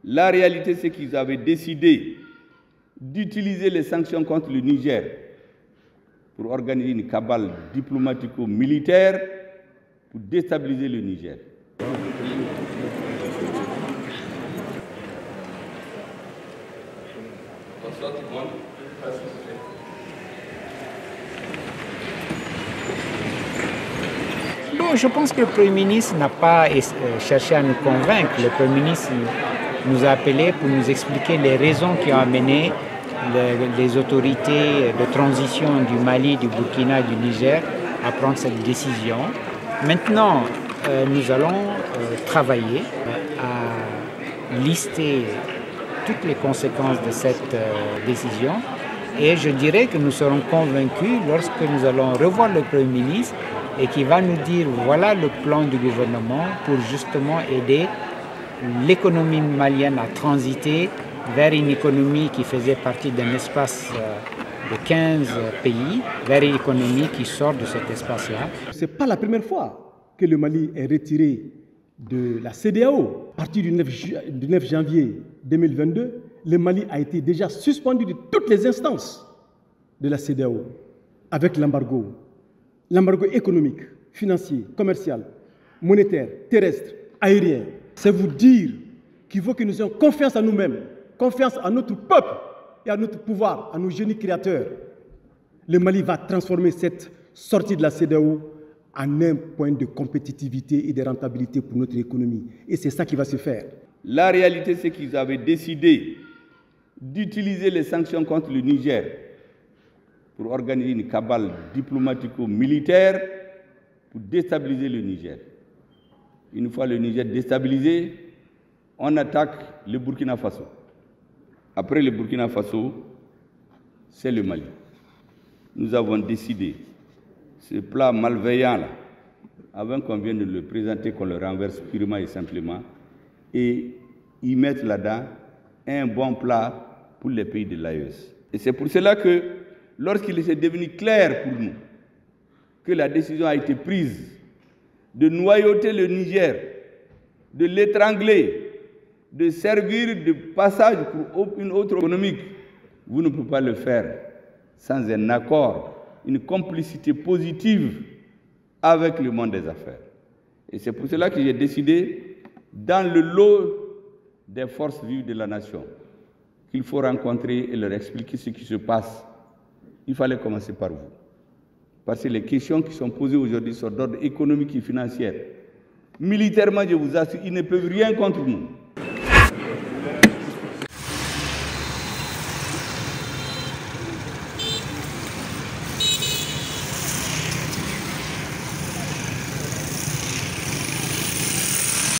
La réalité, c'est qu'ils avaient décidé d'utiliser les sanctions contre le Niger pour organiser une cabale diplomatico-militaire pour déstabiliser le Niger. Bon, je pense que le Premier ministre n'a pas cherché à nous convaincre. Le Premier ministre nous a appelés pour nous expliquer les raisons qui ont amené les autorités de transition du Mali, du Burkina et du Niger à prendre cette décision. Maintenant, nous allons travailler à lister toutes les conséquences de cette décision et je dirais que nous serons convaincus lorsque nous allons revoir le Premier ministre et qui va nous dire voilà le plan du gouvernement pour justement aider l'économie malienne à transiter vers une économie qui faisait partie d'un espace de 15 pays, vers une économie qui sort de cet espace-là. Ce n'est pas la première fois que le Mali est retiré de la CEDEAO. À partir du 9 janvier 2022, le Mali a été déjà suspendu de toutes les instances de la CEDEAO avec l'embargo. L'embargo économique, financier, commercial, monétaire, terrestre, aérien. C'est vous dire qu'il faut que nous ayons confiance en nous-mêmes, confiance en notre peuple et à notre pouvoir, à nos génies créateurs. Le Mali va transformer cette sortie de la CEDEAO en un point de compétitivité et de rentabilité pour notre économie. Et c'est ça qui va se faire. La réalité, c'est qu'ils avaient décidé d'utiliser les sanctions contre le Niger pour organiser une cabale diplomatico-militaire pour déstabiliser le Niger. Une fois le Niger déstabilisé, on attaque le Burkina Faso. Après le Burkina Faso, c'est le Mali. Nous avons décidé, ce plat malveillant-là, avant qu'on vienne de le présenter, qu'on le renverse purement et simplement, et y mettre là-dedans un bon plat pour les pays de l'AES. Et c'est pour cela que, lorsqu'il s'est devenu clair pour nous que la décision a été prise de noyauter le Niger, de l'étrangler, de servir de passage pour une autre économique, vous ne pouvez pas le faire sans un accord, une complicité positive avec le monde des affaires. Et c'est pour cela que j'ai décidé, dans le lot des forces vives de la nation, qu'il faut rencontrer et leur expliquer ce qui se passe. Il fallait commencer par vous. Parce que les questions qui sont posées aujourd'hui sont d'ordre économique et financier. Militairement, je vous assure, ils ne peuvent rien contre nous.